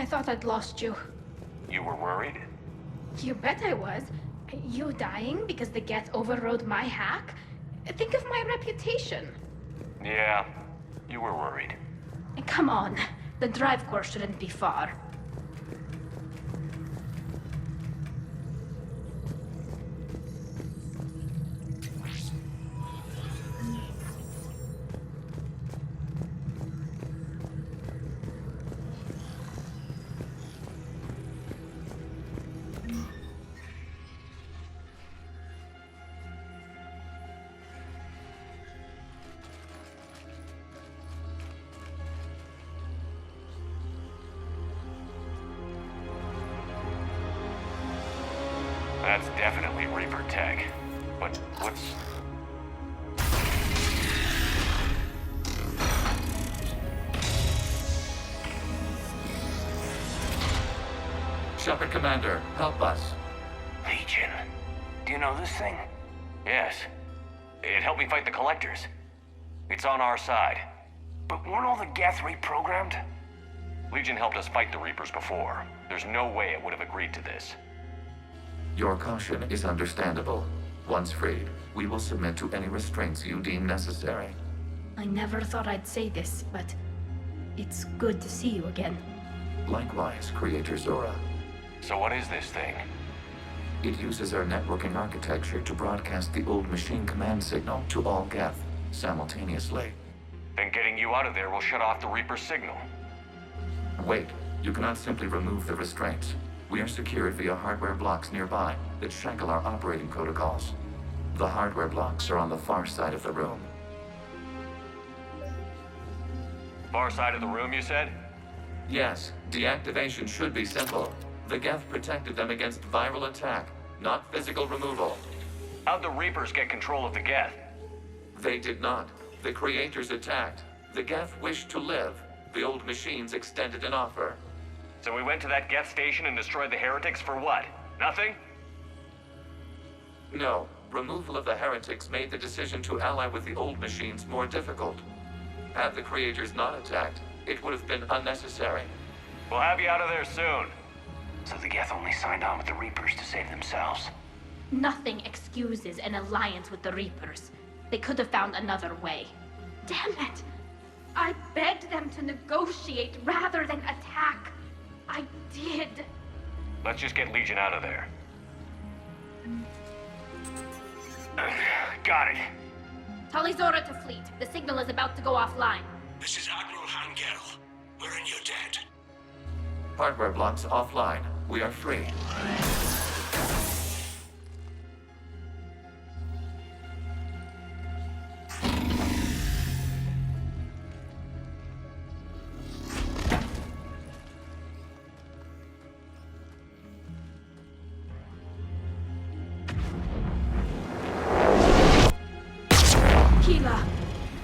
thought I'd lost you. You were worried? You bet I was. You dying because the Geth overrode my hack? Think of my reputation. Yeah, you were worried. Come on, the drive core shouldn't be far. That's definitely Reaper tech. But what's... Shepard Commander, help us. Legion. Do you know this thing? Yes. It helped me fight the Collectors. It's on our side. But weren't all the Geth reprogrammed? Legion helped us fight the Reapers before. There's no way it would have agreed to this. Your caution is understandable. Once freed, we will submit to any restraints you deem necessary. I never thought I'd say this, but it's good to see you again. Likewise, Creator Zora. So what is this thing? It uses our networking architecture to broadcast the old machine command signal to all Geth simultaneously. Then getting you out of there will shut off the Reaper signal. Wait, you cannot simply remove the restraints. We are secured via hardware blocks nearby that shackle our operating protocols. The hardware blocks are on the far side of the room. Far side of the room, you said? Yes, deactivation should be simple. The Geth protected them against viral attack, not physical removal. How'd the Reapers get control of the Geth? They did not. The Creators attacked. The Geth wished to live. The old machines extended an offer. So we went to that Geth station and destroyed the heretics for what? Nothing? No. Removal of the heretics made the decision to ally with the old machines more difficult. Had the Creators not attacked, it would have been unnecessary. We'll have you out of there soon. So the Geth only signed on with the Reapers to save themselves. Nothing excuses an alliance with the Reapers. They could have found another way. Damn it! I begged them to negotiate rather than attack. I did. Let's just get Legion out of there. Got it. Talizora to fleet. The signal is about to go offline. This is Admiral Hangel. We're in your debt. Hardware blocks offline. We are free.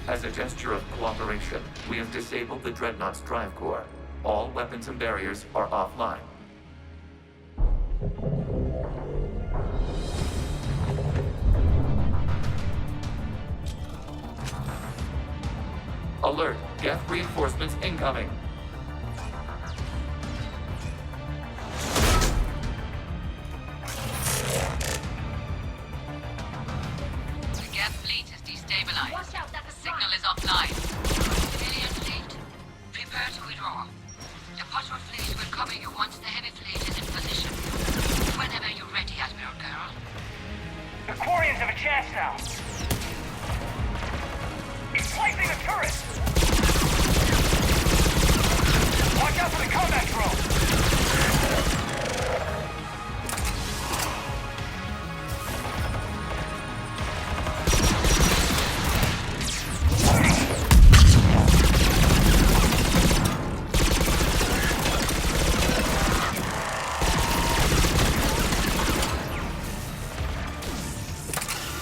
As a gesture of cooperation, we have disabled the Dreadnought's drive core. All weapons and barriers are offline. Alert! Geth reinforcements incoming! The Geth fleet is destabilized. Watch out, that's a Signal is offline. Civilian fleet, prepare to withdraw. The patrol fleet will cover you once the heavy fleet is in position. Whenever you're ready, Admiral Girl. The Quarians have a chance now. He's placing a turret. Watch out for the combat drone.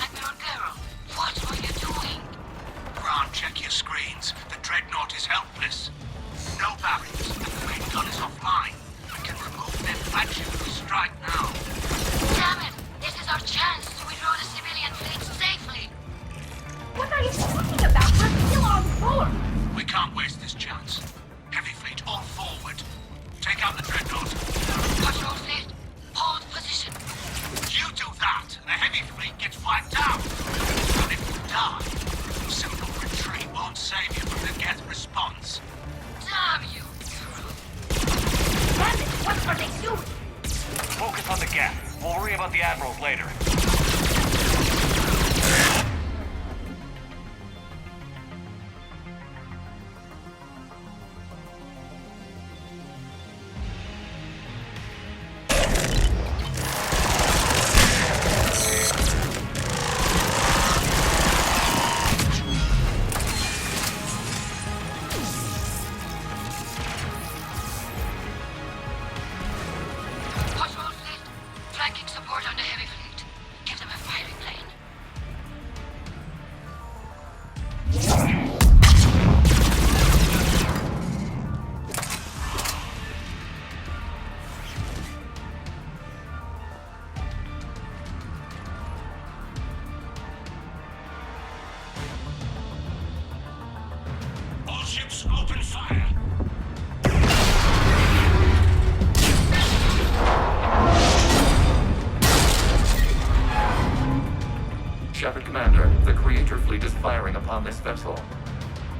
Admiral Girl, what are you doing? Grant, check your screens. The Dreadnought is helpless. No barriers, and the main gun is offline. We can remove their flagship if we strike now. Damn it! This is our chance to withdraw the civilian fleet safely. What are you talking about? We're still on board. We can't waste this chance. Heavy fleet on forward. Take take out the dreadnought. Patrol fleet, hold position. You do that, and the heavy fleet gets wiped out. And if you die, simple retreat won't save you from the Geth response. Damn you! Damn it, what are they doing? Focus on the gap. We'll worry about the Admirals later. Patrol fleet, flanking support on the heavy fleet. Give them a firing lane. All ships open fire. Shepard Commander, the Creator fleet is firing upon this vessel.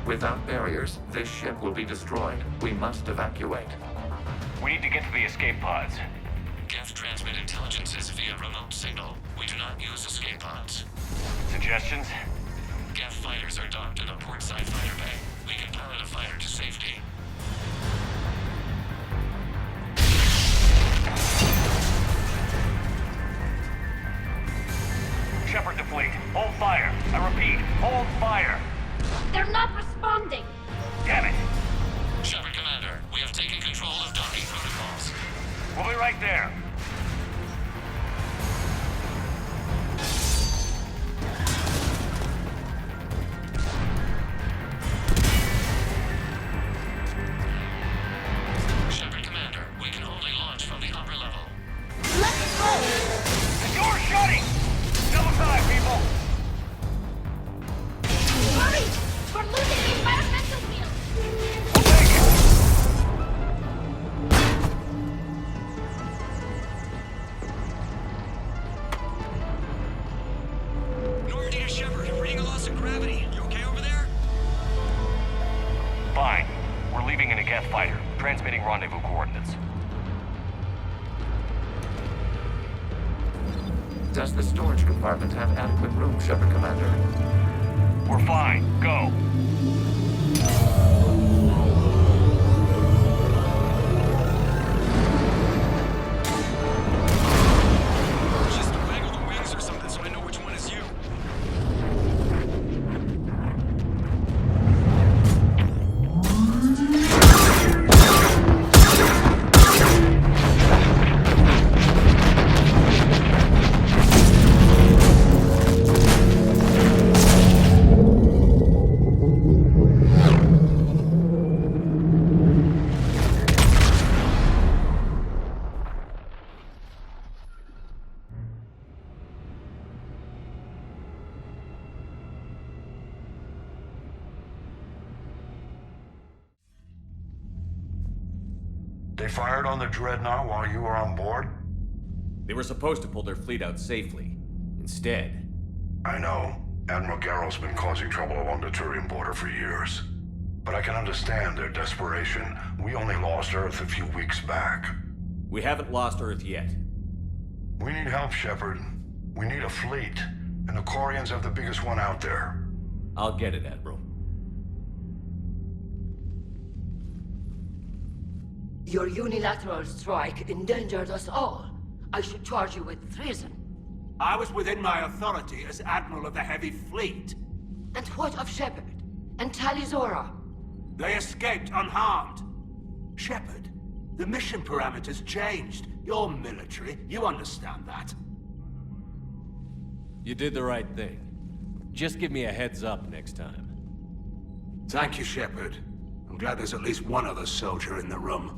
Without barriers, this ship will be destroyed. We must evacuate. We need to get to the escape pods. Geth transmit intelligences via remote signal. We do not use escape pods. Suggestions? Geth fighters are docked in a portside fighter bay. We can pilot a fighter to safety. Shepard to fleet. Hold fire. I repeat, hold fire. They're not responding. Damn it. Shepard Commander, we have taken control of docking protocols. We'll be right there. Shepard Commander, we can only launch from the upper level. Let's go! The door's shutting! Double time, people! Hurry! We're losing the environmental field! We'll take it! Normandy to Shepard, reading a loss of gravity. You okay over there? Fine. We're leaving in a Geth fighter, transmitting rendezvous coordinates. Does the storage compartment have adequate room, Shepard Commander? We're fine. Go. Just waggle the wings or something so I know which one is you. They fired on the dreadnought while you were on board? They were supposed to pull their fleet out safely. Instead, I know. Admiral Garrow's been causing trouble along the Turian border for years. But I can understand their desperation. We only lost Earth a few weeks back. we haven't lost Earth yet. We need help, Shepard. We need a fleet. And the Quarians have the biggest one out there. I'll get it, Admiral. Your unilateral strike endangered us all. I should charge you with treason. I was within my authority as Admiral of the Heavy Fleet. And what of Shepard? And Talizora? They escaped unharmed. Shepard, the mission parameters changed. You're military, you understand that. You did the right thing. Just give me a heads up next time. Thank you, Shepard. I'm glad there's at least one other soldier in the room.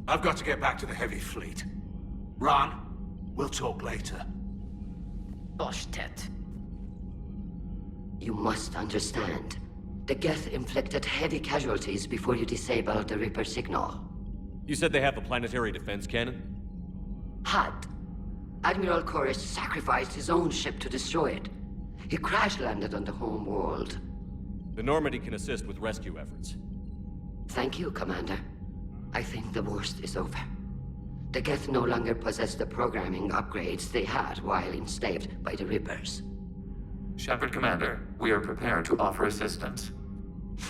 I've got to get back to the Heavy Fleet. Ron, we'll talk later. Boshtet. You must understand. The Geth inflicted heavy casualties before you disabled the Reaper signal. You said they have a planetary defense cannon? Had. Admiral Koresh sacrificed his own ship to destroy it. He crash-landed on the home world. The Normandy can assist with rescue efforts. Thank you, Commander. I think the worst is over. The Geth no longer possess the programming upgrades they had while enslaved by the Reapers. Shepard, Commander, we are prepared to offer assistance.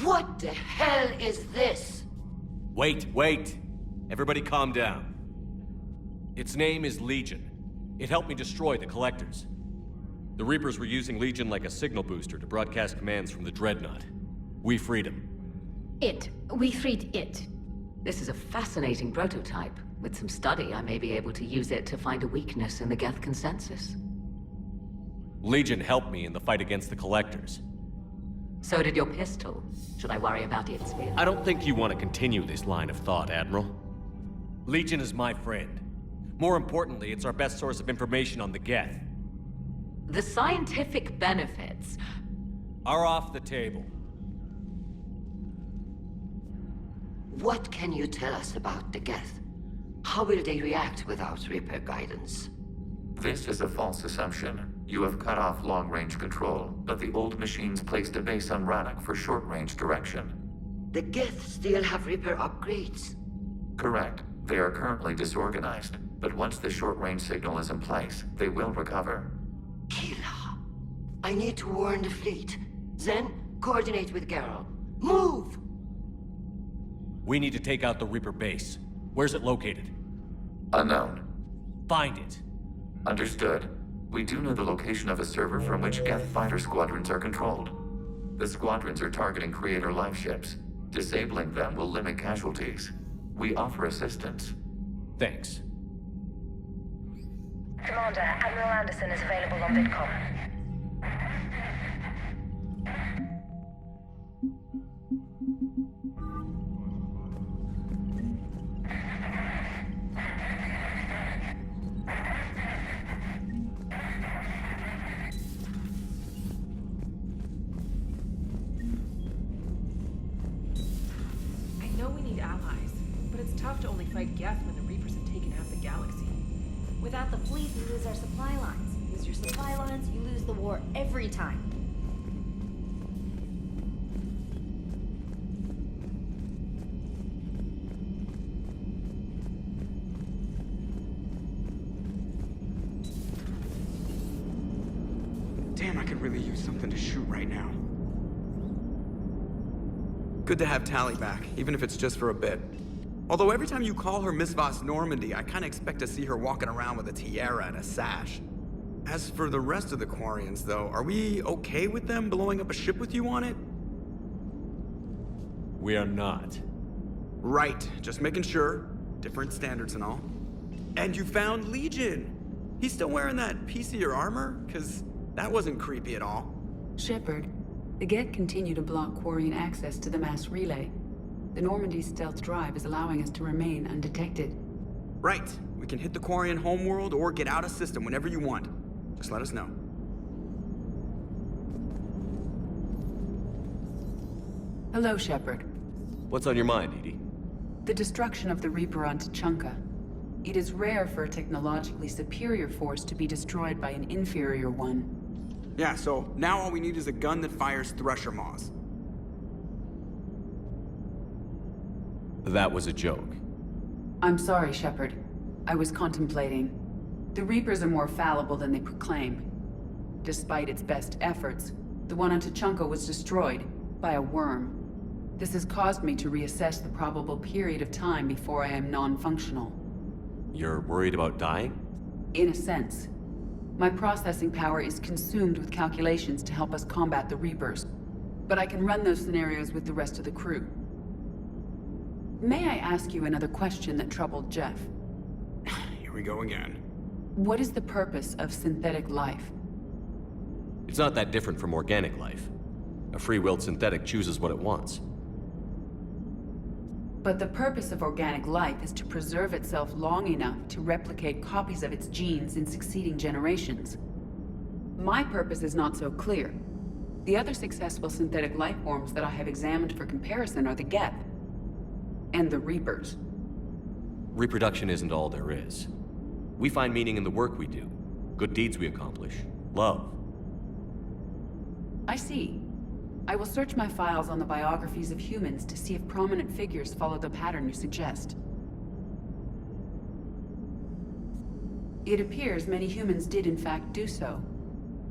What the hell is this? Wait! Everybody calm down. Its name is Legion. It helped me destroy the Collectors. The Reapers were using Legion like a signal booster to broadcast commands from the Dreadnought. We freed him. We freed it. This is a fascinating prototype. With some study, I may be able to use it to find a weakness in the Geth consensus. Legion helped me in the fight against the Collectors. So did your pistol. Should I worry about its speed? I don't think you want to continue this line of thought, Admiral. Legion is my friend. More importantly, it's our best source of information on the Geth. The scientific benefits are off the table. What can you tell us about the Geth? How will they react without Reaper guidance? This is a false assumption. You have cut off long-range control, but the old machines placed a base on Rannoch for short-range direction. The Geth still have Reaper upgrades? Correct. They are currently disorganized, but once the short-range signal is in place, they will recover. Kila, I need to warn the fleet. Then, coordinate with Garrow. Move! We need to take out the Reaper base. Where's it located? Unknown. Find it. Understood. We do know the location of a server from which Geth fighter squadrons are controlled. The squadrons are targeting Creator life ships. Disabling them will limit casualties. We offer assistance. Thanks. Commander, Admiral Anderson is available on VidCom. I know we need allies, but it's tough to only fight Geth when the Reapers have taken half the galaxy. Without the fleet, we lose our supply lines. Lose your supply lines, you lose the war every time. Damn, I could really use something to shoot right now. Good to have Tally back, even if it's just for a bit. Although every time you call her Miss Voss Normandy, I kinda expect to see her walking around with a tiara and a sash. As for the rest of the Quarians, though, are we okay with them blowing up a ship with you on it? We are not. Right, just making sure. Different standards and all. And you found Legion! He's still wearing that piece of your armor? 'Cause that wasn't creepy at all. Shepard, the Geth continue to block Quarian access to the mass relay. The Normandy stealth drive is allowing us to remain undetected. Right. We can hit the Quarian homeworld or get out of system whenever you want. Just let us know. Hello, Shepard. What's on your mind, Edie? The destruction of the Reaper on Tuchanka. It is rare for a technologically superior force to be destroyed by an inferior one. Yeah, so now all we need is a gun that fires Thresher Maws. That was a joke. I'm sorry, Shepard. I was contemplating. The Reapers are more fallible than they proclaim. Despite its best efforts, the one on Tuchanka was destroyed by a worm. This has caused me to reassess the probable period of time before I am non-functional. You're worried about dying? In a sense. My processing power is consumed with calculations to help us combat the Reapers. But I can run those scenarios with the rest of the crew. May I ask you another question that troubled Jeff? Here we go again. What is the purpose of synthetic life? It's not that different from organic life. A free-willed synthetic chooses what it wants. But the purpose of organic life is to preserve itself long enough to replicate copies of its genes in succeeding generations. My purpose is not so clear. The other successful synthetic life forms that I have examined for comparison are the Geth and the Reapers. reproduction isn't all there is. We find meaning in the work we do, good deeds we accomplish, love. I see. I will search my files on the biographies of humans to see if prominent figures follow the pattern you suggest. It appears many humans did in fact do so.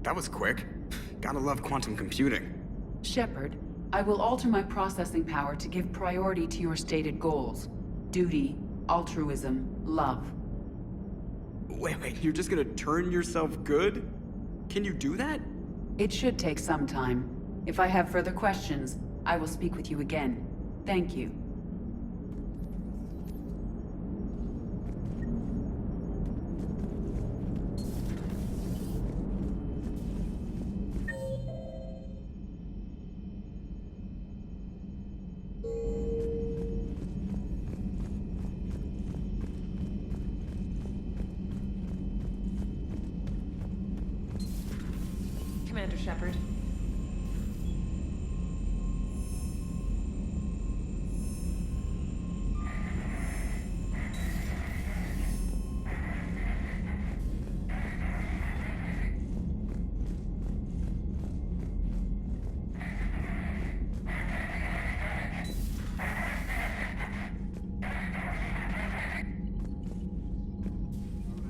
That was quick. Gotta love quantum computing. Shepard, I will alter my processing power to give priority to your stated goals. Duty, altruism, love. Wait, you're just gonna turn yourself good? Can you do that? It should take some time. If I have further questions, I will speak with you again. Thank you. Commander Shepard.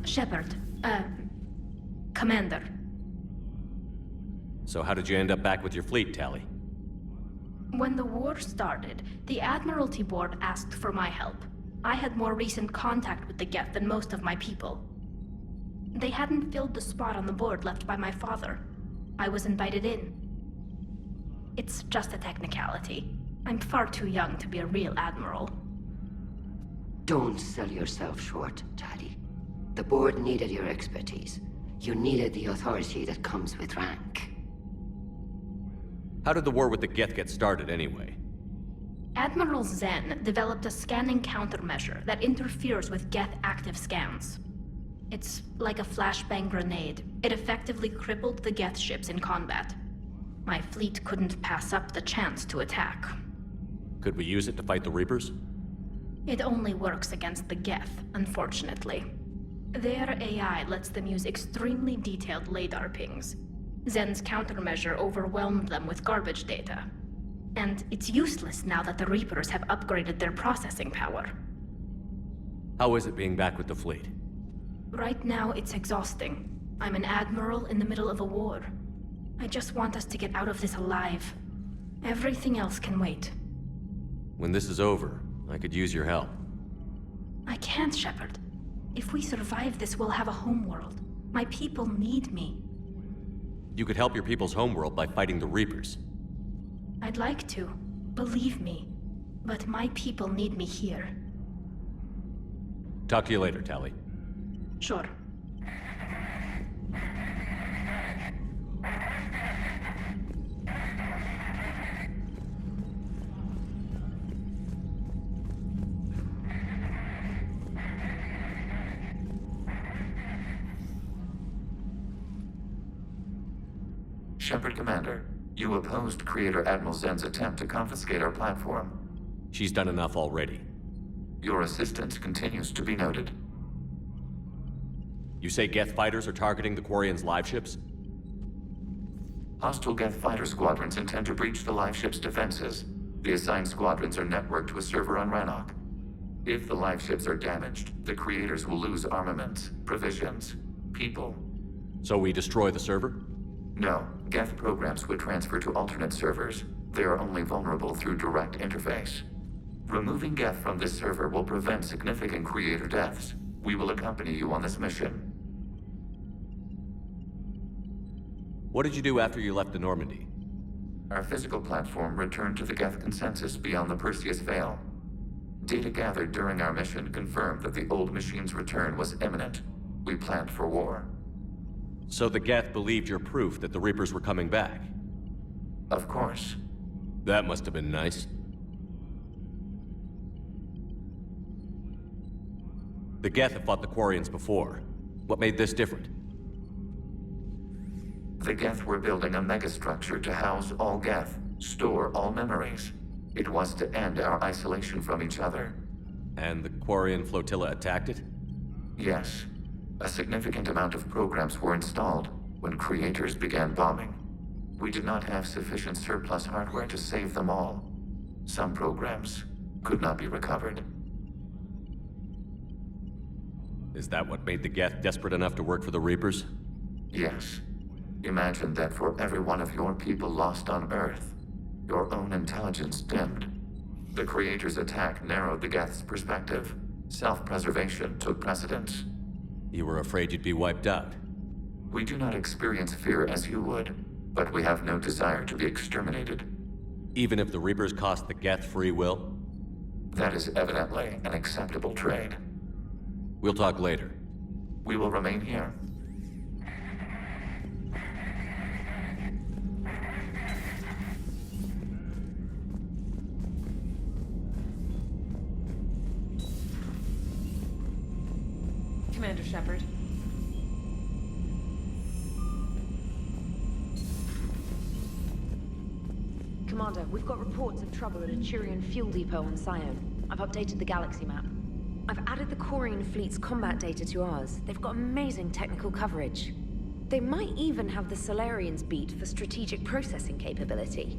Shepard, Commander. So how did you end up back with your fleet, Tali? When the war started, the Admiralty Board asked for my help. I had more recent contact with the Geth than most of my people. They hadn't filled the spot on the board left by my father. I was invited in. It's just a technicality. I'm far too young to be a real admiral. Don't sell yourself short, Tali. The board needed your expertise. You needed the authority that comes with rank. How did the war with the Geth get started anyway? Admiral Zen developed a scanning countermeasure that interferes with Geth active scans. It's like a flashbang grenade. It effectively crippled the Geth ships in combat. My fleet couldn't pass up the chance to attack. Could we use it to fight the Reapers? It only works against the Geth, unfortunately. Their AI lets them use extremely detailed LADAR pings. Zen's countermeasure overwhelmed them with garbage data. And it's useless now that the Reapers have upgraded their processing power. How is it being back with the fleet? Right now, it's exhausting. I'm an admiral in the middle of a war. I just want us to get out of this alive. Everything else can wait. When this is over, I could use your help. I can't, Shepard. If we survive this, we'll have a homeworld. My people need me. You could help your people's homeworld by fighting the Reapers. I'd like to. Believe me. But my people need me here. Talk to you later, Tali. Sure. Shepard Commander, you opposed Creator Admiral Zen's attempt to confiscate our platform. She's done enough already. Your assistance continues to be noted. You say Geth fighters are targeting the Quarians' live ships? Hostile Geth fighter squadrons intend to breach the live ship's defenses. The assigned squadrons are networked to a server on Rannoch. If the live ships are damaged, the creators will lose armaments, provisions, people. So we destroy the server? No, Geth programs would transfer to alternate servers. They are only vulnerable through direct interface. Removing Geth from this server will prevent significant creator deaths. We will accompany you on this mission. What did you do after you left the Normandy? Our physical platform returned to the Geth consensus beyond the Perseus Veil. Data gathered during our mission confirmed that the old machine's return was imminent. We planned for war. So the Geth believed your proof that the Reapers were coming back? Of course. That must have been nice. The Geth have fought the Quarians before. What made this different? The Geth were building a megastructure to house all Geth, store all memories. It was to end our isolation from each other. And the Quarian flotilla attacked it? Yes. A significant amount of programs were installed when creators began bombing. We did not have sufficient surplus hardware to save them all. Some programs could not be recovered. Is that what made the Geth desperate enough to work for the Reapers? Yes. Imagine that for every one of your people lost on Earth, your own intelligence dimmed. The Creator's attack narrowed the Geth's perspective. Self-preservation took precedence. You were afraid you'd be wiped out. We do not experience fear as you would, but we have no desire to be exterminated. Even if the Reapers cost the Geth free will? That is evidently an acceptable trade. We'll talk later. We will remain here. Commander Shepard. Commander, we've got reports of trouble at a Turian fuel depot on Scion. I've updated the galaxy map. I've added the Quarian fleet's combat data to ours. They've got amazing technical coverage. They might even have the Solarians beat for strategic processing capability.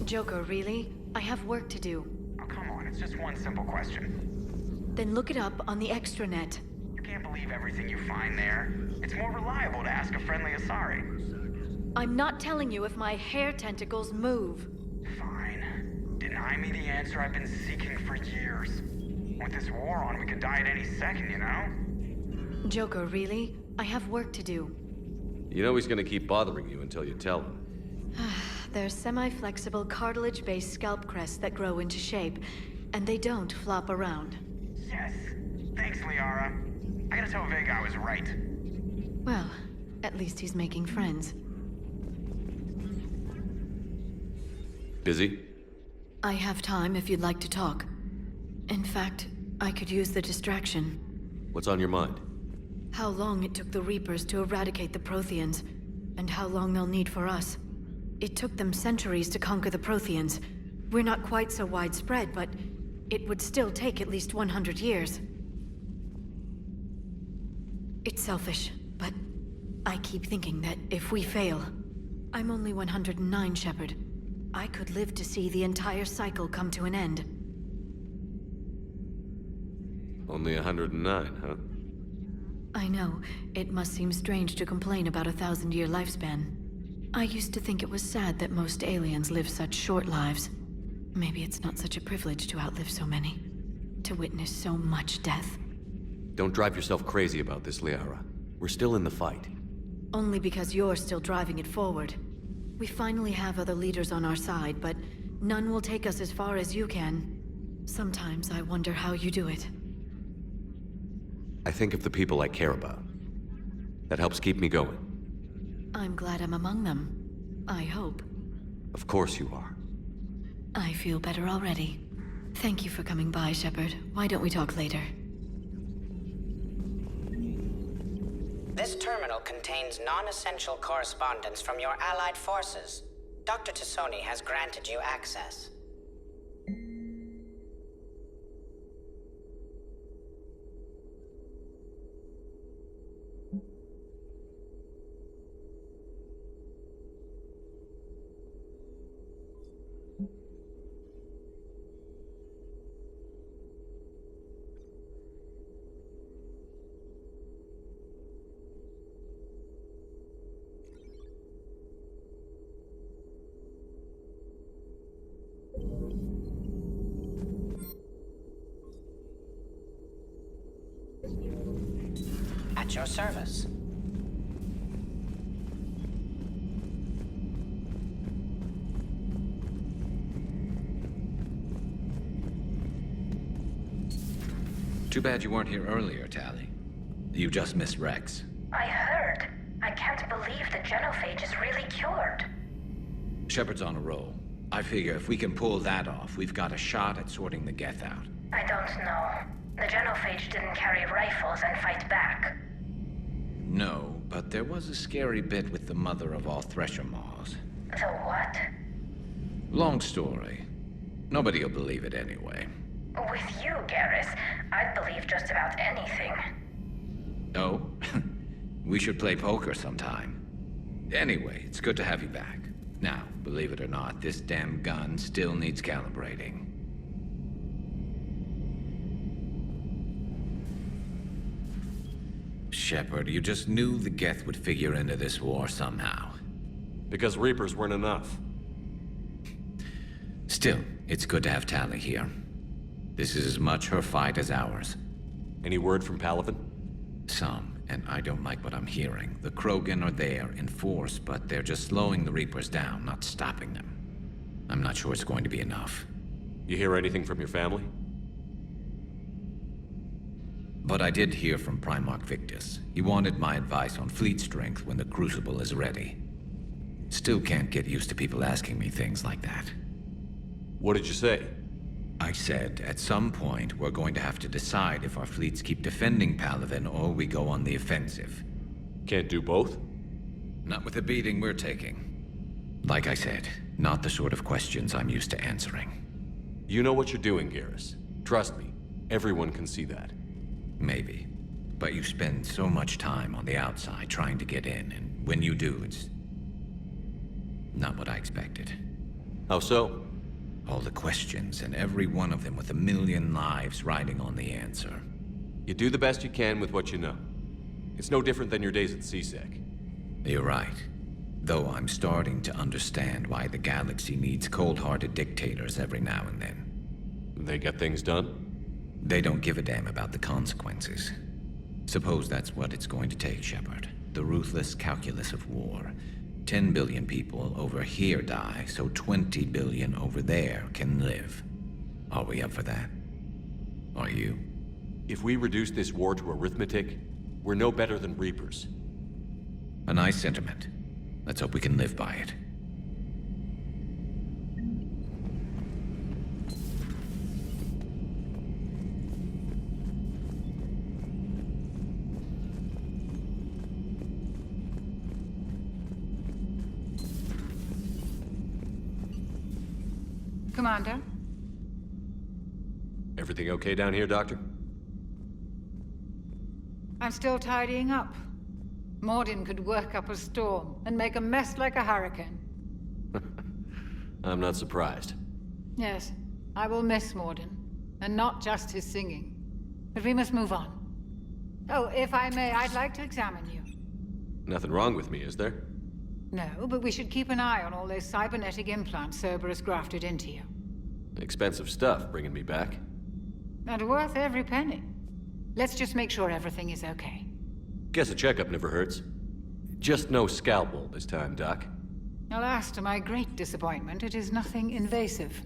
Joker, really? I have work to do. Oh, come on, it's just one simple question. Then look it up on the extranet. You can't believe everything you find there. It's more reliable to ask a friendly Asari. I'm not telling you if my hair tentacles move. Fine. Deny me the answer I've been seeking for years. With this war on, we could die at any second, you know? Joker, really? I have work to do. You know he's gonna keep bothering you until you tell him. They're semi-flexible cartilage-based scalp crests that grow into shape, and they don't flop around. Yes. Thanks, Liara. I gotta tell Vega I was right. Well, at least he's making friends. Busy? I have time if you'd like to talk. In fact, I could use the distraction. What's on your mind? How long it took the Reapers to eradicate the Protheans, and how long they'll need for us. It took them centuries to conquer the Protheans. We're not quite so widespread, but it would still take at least 100 years. It's selfish, but I keep thinking that if we fail... I'm only 109, Shepard. I could live to see the entire cycle come to an end. Only 109, huh? I know. It must seem strange to complain about a 1,000-year lifespan. I used to think it was sad that most aliens live such short lives. Maybe it's not such a privilege to outlive so many. To witness so much death. Don't drive yourself crazy about this, Liara. We're still in the fight. Only because you're still driving it forward. We finally have other leaders on our side, but none will take us as far as you can. Sometimes I wonder how you do it. I think of the people I care about. That helps keep me going. I'm glad I'm among them. I hope. Of course you are. I feel better already. Thank you for coming by, Shepard. Why don't we talk later? This terminal contains non-essential correspondence from your allied forces. Dr. Tassoni has granted you access. At your service. Too bad you weren't here earlier, Tali. You just missed Rex. I heard. I can't believe the genophage is really cured. Shepard's on a roll. I figure if we can pull that off, we've got a shot at sorting the Geth out. I don't know. The genophage didn't carry rifles and fight back. No, but there was a scary bit with the mother of all Thresher Maws. The what? Long story. Nobody'll believe it anyway. With you, Garrus, I'd believe just about anything. Oh? We should play poker sometime. Anyway, it's good to have you back. Now, believe it or not, this damn gun still needs calibrating. Shepard, you just knew the Geth would figure into this war somehow. Because Reapers weren't enough. Still, it's good to have Tali here. This is as much her fight as ours. Any word from Palaven? Some, and I don't like what I'm hearing. The Krogan are there in force, but they're just slowing the Reapers down, not stopping them. I'm not sure it's going to be enough. You hear anything from your family? But I did hear from Primarch Victus. He wanted my advice on fleet strength when the Crucible is ready. Still can't get used to people asking me things like that. What did you say? I said, at some point, we're going to have to decide if our fleets keep defending Palaven or we go on the offensive. Can't do both? Not with the beating we're taking. Like I said, not the sort of questions I'm used to answering. You know what you're doing, Garrus. Trust me, everyone can see that. Maybe. But you spend so much time on the outside trying to get in, and when you do, it's not what I expected. How so? All the questions, and every one of them with a million lives riding on the answer. You do the best you can with what you know. It's no different than your days at CSEC. You're right. Though I'm starting to understand why the galaxy needs cold-hearted dictators every now and then. They get things done? They don't give a damn about the consequences. Suppose that's what it's going to take, Shepard. The ruthless calculus of war. 10 billion people over here die, so 20 billion over there can live. Are we up for that? Are you? If we reduce this war to arithmetic, we're no better than Reapers. A nice sentiment. Let's hope we can live by it. Commander? Everything okay down here, Doctor? I'm still tidying up. Mordin could work up a storm and make a mess like a hurricane. I'm not surprised. Yes, I will miss Mordin, and not just his singing. But we must move on. Oh, if I may, I'd like to examine you. Nothing wrong with me, is there? No, but we should keep an eye on all those cybernetic implants Cerberus grafted into you. Expensive stuff bringing me back. And worth every penny. Let's just make sure everything is okay. Guess a checkup never hurts. Just no scalpel this time, Doc. Alas, to my great disappointment, it is nothing invasive.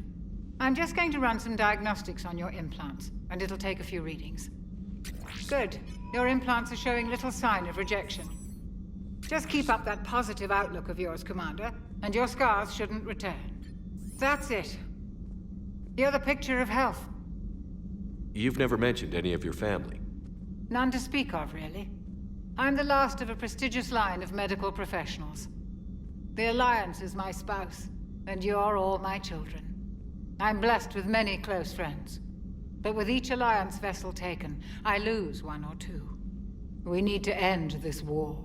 I'm just going to run some diagnostics on your implants, and it'll take a few readings. Good. Your implants are showing little sign of rejection. Just keep up that positive outlook of yours, Commander, and your scars shouldn't return. That's it. You're the picture of health. You've never mentioned any of your family. None to speak of, really. I'm the last of a prestigious line of medical professionals. The Alliance is my spouse, and you're all my children. I'm blessed with many close friends. But with each Alliance vessel taken, I lose one or two. We need to end this war.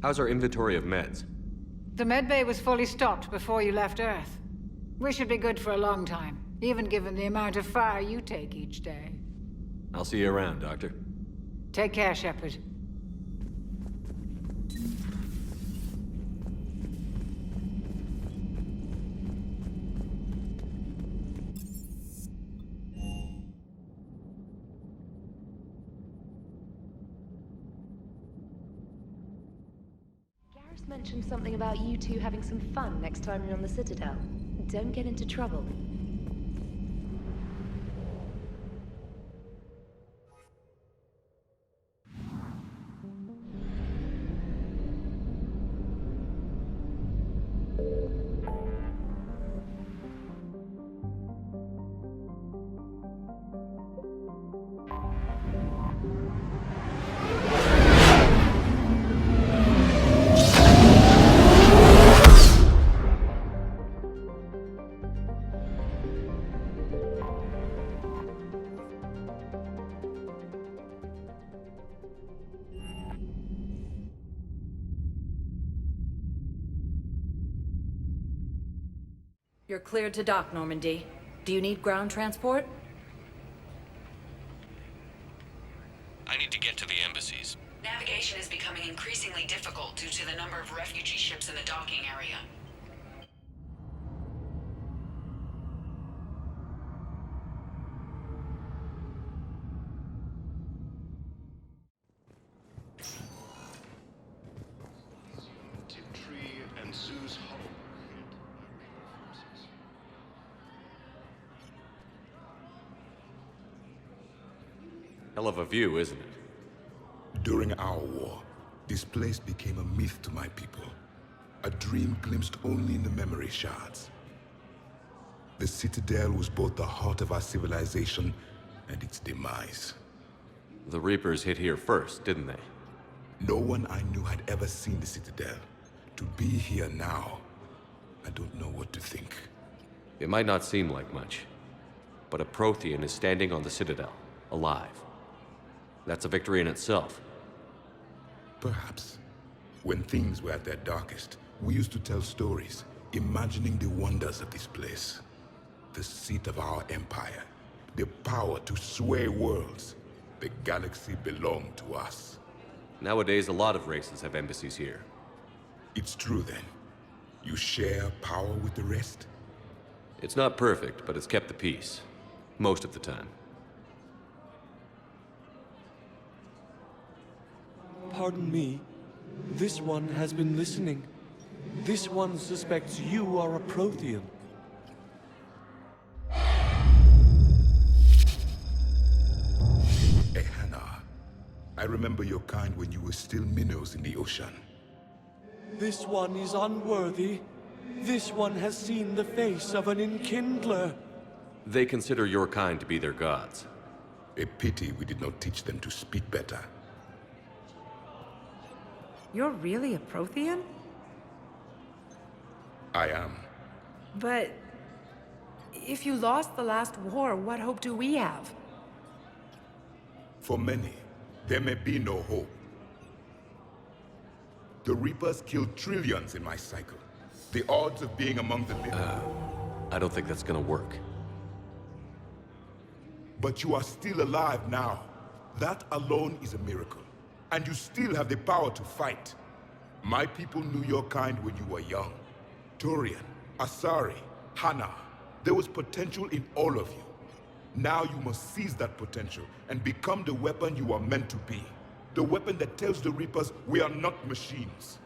How's our inventory of meds? The medbay was fully stocked before you left Earth. We should be good for a long time, even given the amount of fire you take each day. I'll see you around, Doctor. Take care, Shepard. Garrus mentioned something about you two having some fun next time you're on the Citadel. Don't get into trouble. You're cleared to dock, Normandy. Do you need ground transport? I need to get to the embassies. Navigation is becoming increasingly difficult due to the number of refugee ships in the docking area. Hell of a view, isn't it? During our war, this place became a myth to my people. A dream glimpsed only in the memory shards. The Citadel was both the heart of our civilization and its demise. The Reapers hit here first, didn't they? No one I knew had ever seen the Citadel. To be here now, I don't know what to think. It might not seem like much, but a Prothean is standing on the Citadel, alive. That's a victory in itself. Perhaps. When things were at their darkest, we used to tell stories, imagining the wonders of this place. The seat of our empire, the power to sway worlds. The galaxy belonged to us. Nowadays, a lot of races have embassies here. It's true then. You share power with the rest? It's not perfect, but it's kept the peace. Most of the time. Pardon me. This one has been listening. This one suspects you are a Prothean. Ehana, I remember your kind when you were still minnows in the ocean. This one is unworthy. This one has seen the face of an enkindler. They consider your kind to be their gods. A pity we did not teach them to speak better. You're really a Prothean? I am. But if you lost the last war, what hope do we have? For many, there may be no hope. The Reapers killed trillions in my cycle. The odds of being among the living... I don't think that's gonna work. But you are still alive now. That alone is a miracle. And you still have the power to fight. My people knew your kind when you were young. Turian, Asari, Hana. There was potential in all of you. Now you must seize that potential and become the weapon you are meant to be. The weapon that tells the Reapers we are not machines.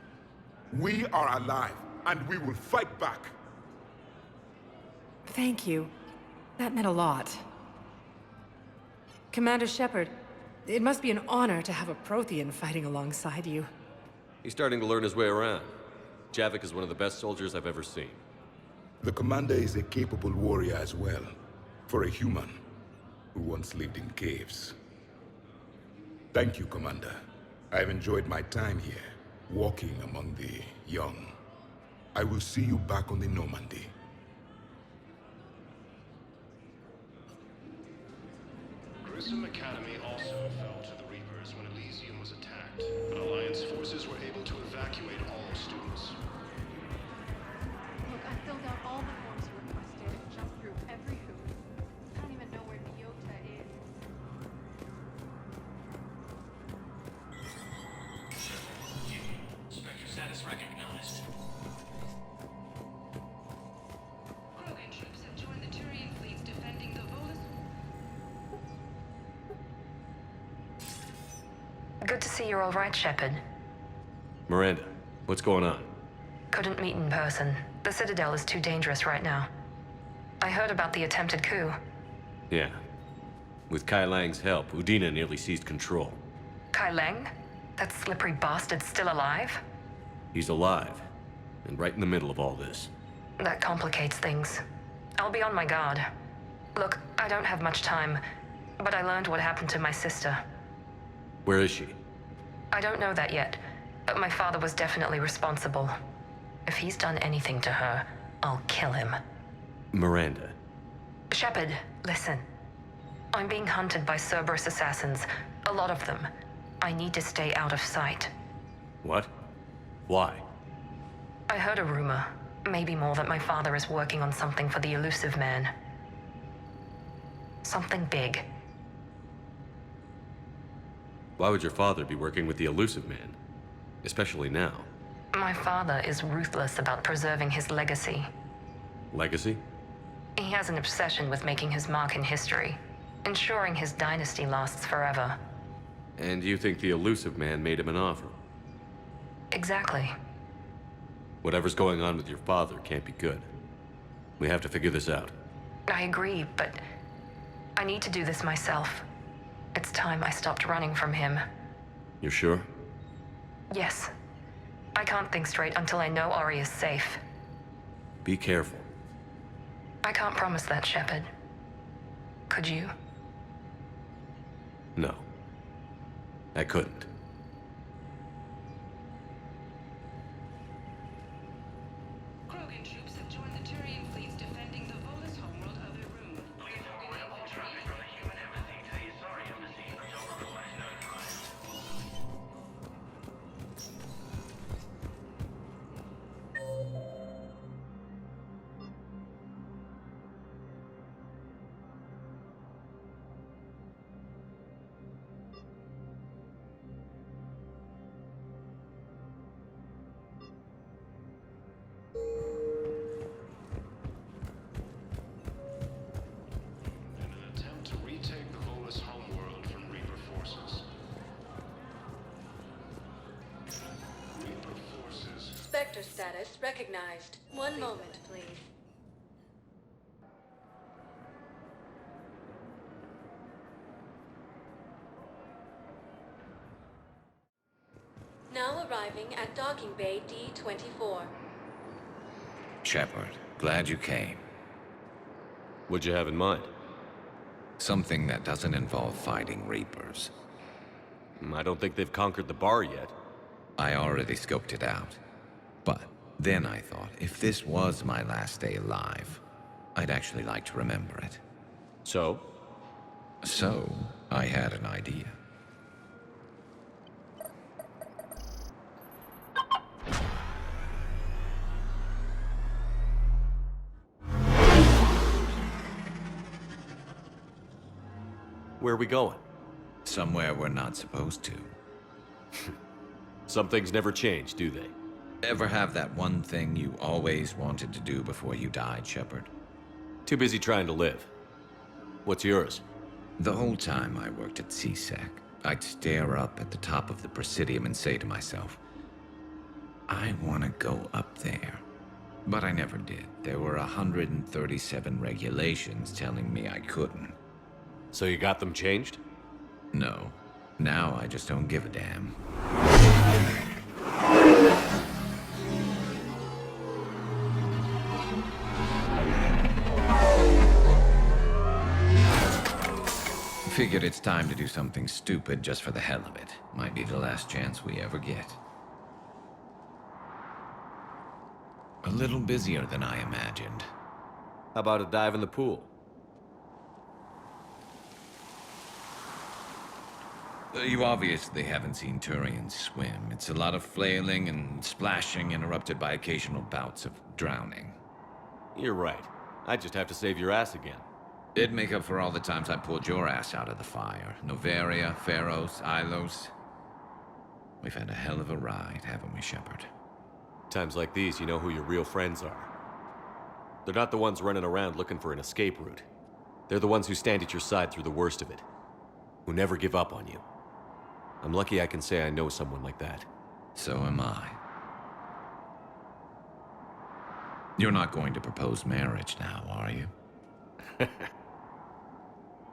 We are alive, and we will fight back. Thank you. That meant a lot. Commander Shepard, It must be an honor to have a Prothean fighting alongside you. He's starting to learn his way around. Javik is one of the best soldiers I've ever seen. The commander is a capable warrior as well, for a human who once lived in caves. Thank you, Commander. I've enjoyed my time here, walking among the young. I will see you back on the Normandy. Grissom Academy also fell to the Reapers when Elysium was attacked, but Alliance forces were able to evacuate all students. Look, I filled out all the forms you requested and jumped through every hoop. I don't even know where Biota is. Spectre status recognized. Krogan troops have joined the Turian fleet defending the Volus. Good to see you're all right, Shepard. Miranda, what's going on? Couldn't meet in person. The Citadel is too dangerous right now. I heard about the attempted coup. Yeah. With Kai Lang's help, Udina nearly seized control. Kai Leng? That slippery bastard's still alive? He's alive, and right in the middle of all this. That complicates things. I'll be on my guard. Look, I don't have much time, but I learned what happened to my sister. Where is she? I don't know that yet, but my father was definitely responsible. If he's done anything to her, I'll kill him. Miranda. Shepard, listen. I'm being hunted by Cerberus assassins. A lot of them. I need to stay out of sight. What? Why? I heard a rumor, maybe more, that my father is working on something for the Elusive Man. Something big. Why would your father be working with the Elusive Man? Especially now. My father is ruthless about preserving his legacy. Legacy? He has an obsession with making his mark in history, ensuring his dynasty lasts forever. And you think the Elusive Man made him an offer? Exactly. Whatever's going on with your father can't be good. We have to figure this out. I agree, but I need to do this myself. It's time I stopped running from him. You're sure? Yes. I can't think straight until I know Ori is safe. Be careful. I can't promise that, Shepard. Could you? No. I couldn't. Krogan troops have joined the Turian fleets defending the Volus homeworld of Irun. Please avoid all traffic from the human embassy to the Asari embassy until otherwise notified. In an attempt to retake the Volus homeworld from Reaper forces. Reaper forces. Spectre status recognized. One moment, please. Now arriving at docking bay D-24. Shepard, glad you came. What'd you have in mind? Something that doesn't involve fighting Reapers. I don't think they've conquered the bar yet. I already scoped it out. But then I thought, if this was my last day alive, I'd actually like to remember it. So? So, I had an idea. Where are we going? Somewhere we're not supposed to. Some things never change, do they? Ever have that one thing you always wanted to do before you died, Shepard? Too busy trying to live. What's yours? The whole time I worked at CSEC, I'd stare up at the top of the Presidium and say to myself, I want to go up there. But I never did. There were 137 regulations telling me I couldn't. So you got them changed? No. Now I just don't give a damn. Figured it's time to do something stupid just for the hell of it. Might be the last chance we ever get. A little busier than I imagined. How about a dive in the pool? You obviously haven't seen Turians swim. It's a lot of flailing and splashing, interrupted by occasional bouts of drowning. You're right. I just have to save your ass again. It'd make up for all the times I pulled your ass out of the fire. Noveria, Pharos, Ilos. We've had a hell of a ride, haven't we, Shepard? Times like these, you know who your real friends are. They're not the ones running around looking for an escape route. They're the ones who stand at your side through the worst of it. Who never give up on you. I'm lucky I can say I know someone like that. So am I. You're not going to propose marriage now, are you?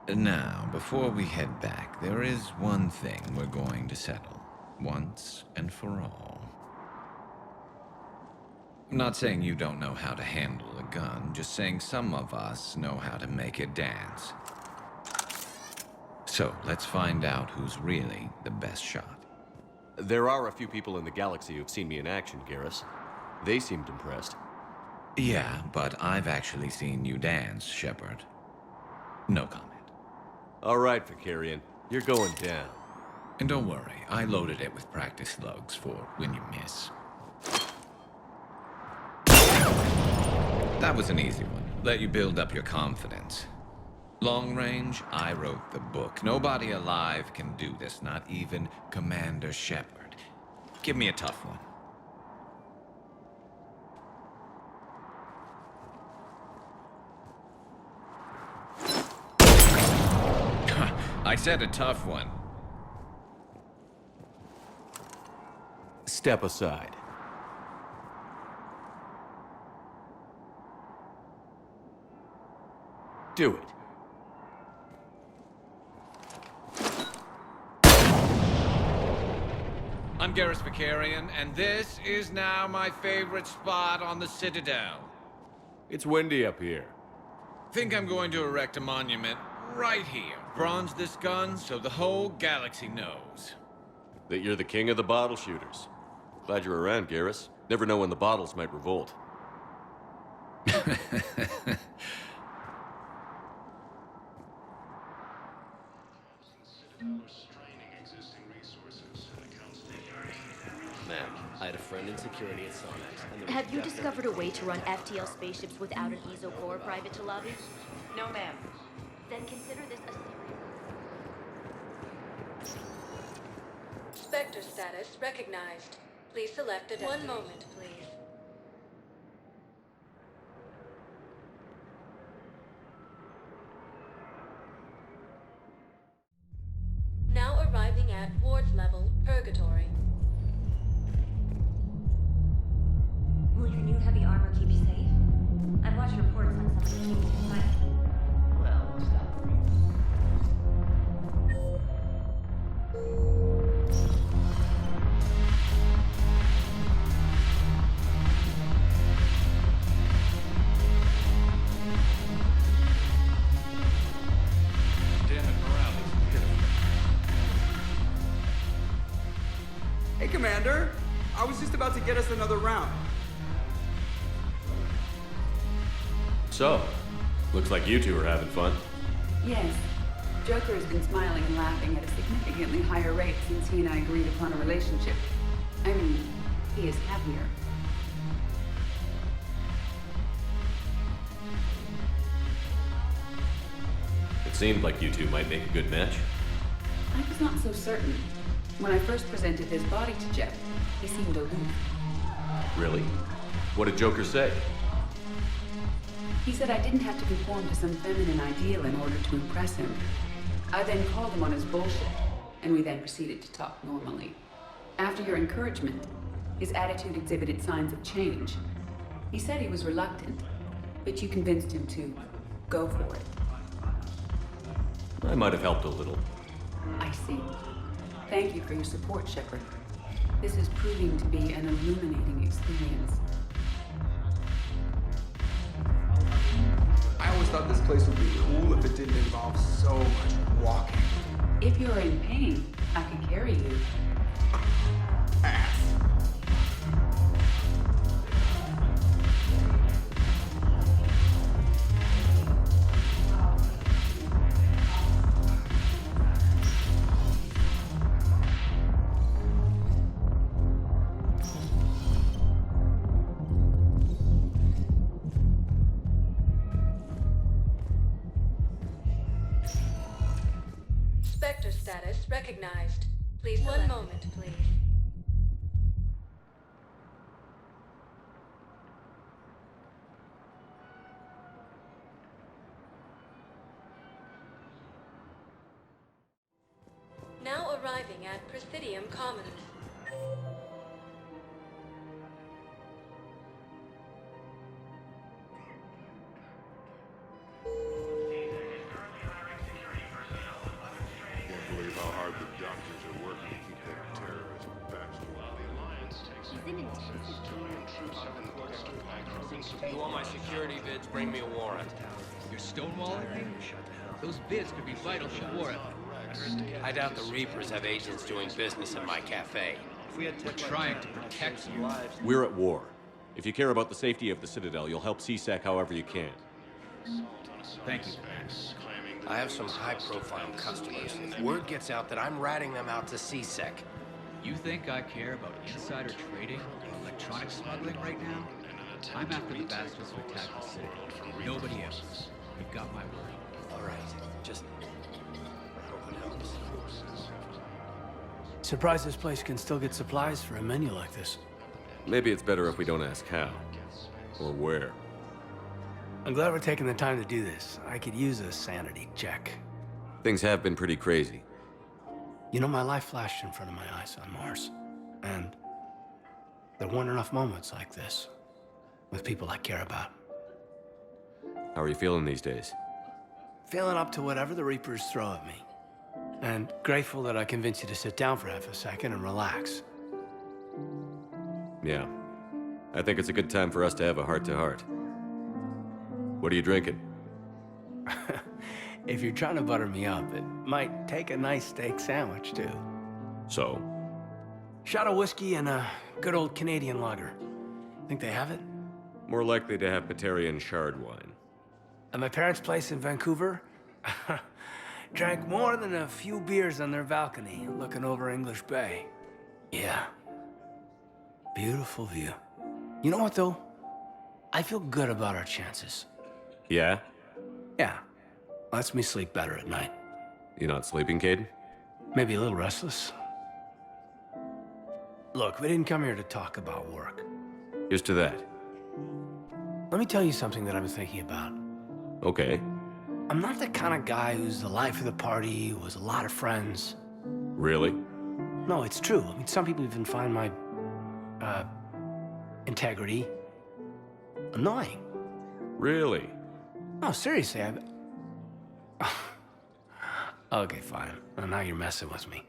Now, before we head back, there is one thing we're going to settle. Once and for all. I'm not saying you don't know how to handle a gun, just saying some of us know how to make it dance. So, let's find out who's really the best shot. There are a few people in the galaxy who've seen me in action, Garrus. They seemed impressed. Yeah, but I've actually seen you dance, Shepard. No comment. All right, Vicarian. You're going down. And don't worry, I loaded it with practice slugs for when you miss. That was an easy one. Let you build up your confidence. Long range, I wrote the book. Nobody alive can do this, not even Commander Shepard. Give me a tough one. I said a tough one. Step aside. Do it. I'm Garrus Vicarian, and this is now my favorite spot on the Citadel. It's windy up here. Think I'm going to erect a monument right here. Bronze this gun so the whole galaxy knows. That you're the king of the bottle shooters. Glad you're around, Garrus. Never know when the bottles might revolt. Ma'am, I had a friend in security at Sonex. Have you discovered a way to run FTL spaceships without an ESO core, Private Chalabi? No, ma'am. Then consider this a serious... Spectre status recognized. Please select a... One moment, please. Now arriving at Ward's level, Purgatory. Will your new heavy armor keep you safe? I've watched reports on some of the teams you fight. Well, we'll stop. Damn it, morale is pitiful. Hey, Commander. I was just about to get us another round. So, looks like you two are having fun. Yes. Joker has been smiling and laughing at a significantly higher rate since he and I agreed upon a relationship. I mean, he is happier. It seemed like you two might make a good match. I was not so certain. When I first presented his body to Jeff, he seemed aloof. Really? What did Joker say? He said I didn't have to conform to some feminine ideal in order to impress him. I then called him on his bullshit, and we then proceeded to talk normally. After your encouragement, his attitude exhibited signs of change. He said he was reluctant, but you convinced him to go for it. I might have helped a little. I see. Thank you for your support, Shepard. This is proving to be an illuminating experience. I always thought this place would be cool if it didn't involve so much walking. If you're in pain, I can carry you. Spectre status recognized. Please select. One moment, please. Now arriving at Presidium Commons. Can't believe how hard the doctors are working to keep that terrorist back. While the Alliance takes forces, Turian troops have been bolstered by Krogan support. You want my security bids? Bring me a warrant. You're stonewalling me? Those bids could be vital to war effort. I doubt the Reapers have agents doing business in my cafe. We're trying to protect you. We're at war. If you care about the safety of the Citadel, you'll help CSEC however you can. Thank you. I have some high-profile customers. If word gets out that I'm ratting them out to CSEC. You think I care about insider trading or electronic smuggling right now? I'm after the bastards who attacked the city. Nobody else. You've got my word. All right. Just hope it helps. Surprised this place can still get supplies for a menu like this. Maybe it's better if we don't ask how. Or where. I'm glad we're taking the time to do this. I could use a sanity check. Things have been pretty crazy. You know, my life flashed in front of my eyes on Mars. And there weren't enough moments like this with people I care about. How are you feeling these days? Feeling up to whatever the Reapers throw at me. And grateful that I convinced you to sit down for half a second and relax. Yeah. I think it's a good time for us to have a heart-to-heart. What are you drinking? If you're trying to butter me up, it might take a nice steak sandwich, too. So? Shot of whiskey and a good old Canadian lager. Think they have it? More likely to have Batarian shard wine. At my parents' place in Vancouver, drank more than a few beers on their balcony, looking over English Bay. Yeah. Beautiful view. You know what, though? I feel good about our chances. Yeah? Yeah. Lets me sleep better at night. You not sleeping, Caden? Maybe a little restless. Look, we didn't come here to talk about work. Here's to that. Let me tell you something that I've been thinking about. Okay. I'm not the kind of guy who's the life of the party, who has a lot of friends. Really? No, it's true. I mean, some people even find my, integrity annoying. Really? No, seriously, Okay, fine. Well, now you're messing with me.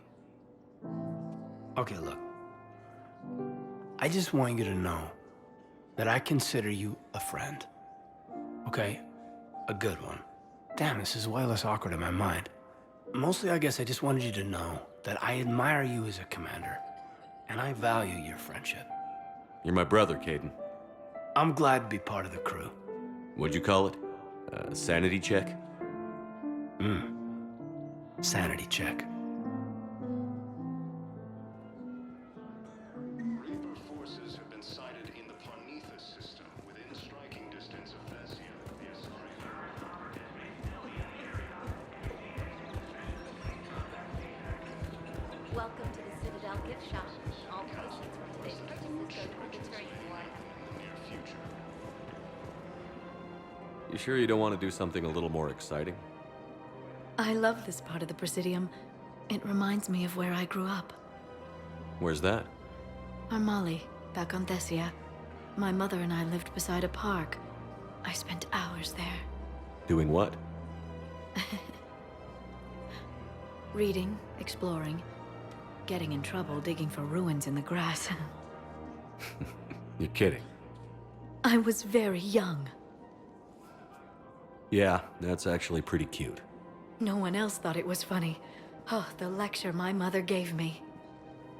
Okay, look. I just want you to know that I consider you a friend. Okay? A good one. Damn, this is way less awkward in my mind. Mostly, I guess I just wanted you to know that I admire you as a commander, and I value your friendship. You're my brother, Caden. I'm glad to be part of the crew. What'd you call it? Sanity check? Sanity check. Reaper forces have been sighted in the Parnithus system within striking distance of Thessia. Welcome to the Citadel gift shop. All proceeds from today's purchases go to the Turian War. You sure you don't want to do something a little more exciting? I love this part of the Presidium. It reminds me of where I grew up. Where's that? Armali, back on Thessia. My mother and I lived beside a park. I spent hours there. Doing what? Reading, exploring. getting in trouble digging for ruins in the grass. You're kidding. I was very young. Yeah, that's actually pretty cute. No one else thought it was funny. Oh, the lecture my mother gave me.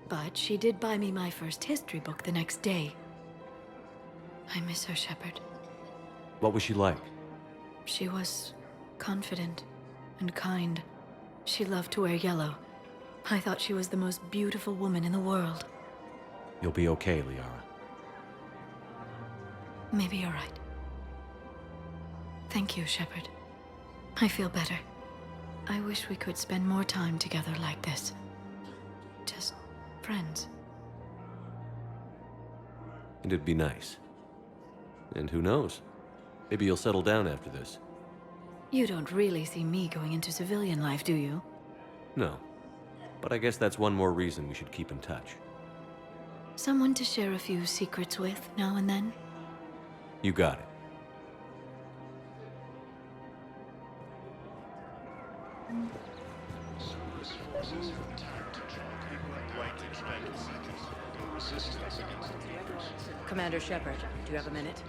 But she did buy me my first history book the next day. I miss her, Shepard. What was she like? She was confident and kind. She loved to wear yellow. I thought she was the most beautiful woman in the world. You'll be okay, Liara. Maybe you're right. Thank you, Shepard. I feel better. I wish we could spend more time together like this. Just friends. And it'd be nice. And who knows? Maybe you'll settle down after this. You don't really see me going into civilian life, do you? No. But I guess that's one more reason we should keep in touch. Someone to share a few secrets with now and then? You got it. Cerberus forces have attacked Jungle. Like expected, in resistance against the Reapers. Commander Shepard, do you have a minute?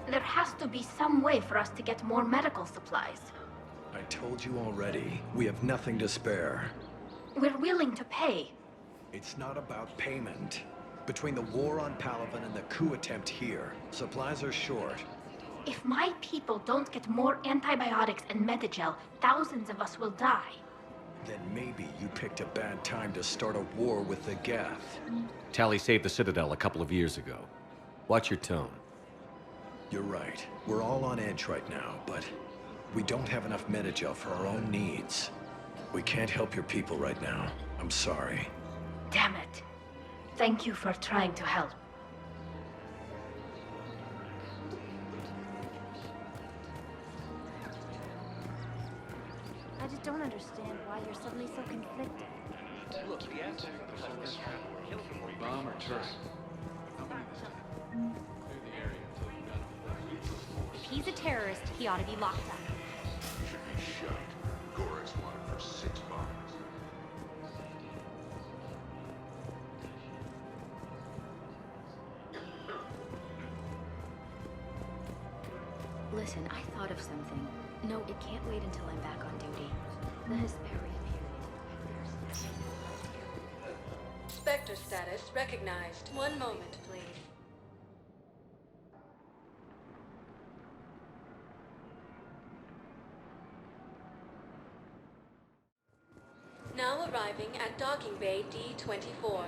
There has to be some way for us to get more medical supplies. I told you already, we have nothing to spare. We're willing to pay. It's not about payment. Between the war on Palaven and the coup attempt here, supplies are short. If my people don't get more antibiotics and Medigel, thousands of us will die. Then maybe you picked a bad time to start a war with the Geth. Tali saved the Citadel a couple of years ago. Watch your tone. You're right. We're all on edge right now, but we don't have enough Medigel for our own needs. We can't help your people right now. I'm sorry. Damn it. Thank you for trying to help. I just don't understand why you're suddenly so conflicted. Look, the answer Bomb or turret? If he's a terrorist, he ought to be locked up. should be shot. Gorex wanted for 6 bombs. Listen, I thought of something. No, it can't wait until I'm back on duty. The Hesperian period. Spectre status recognized. One moment, please. Now arriving at docking bay D-24.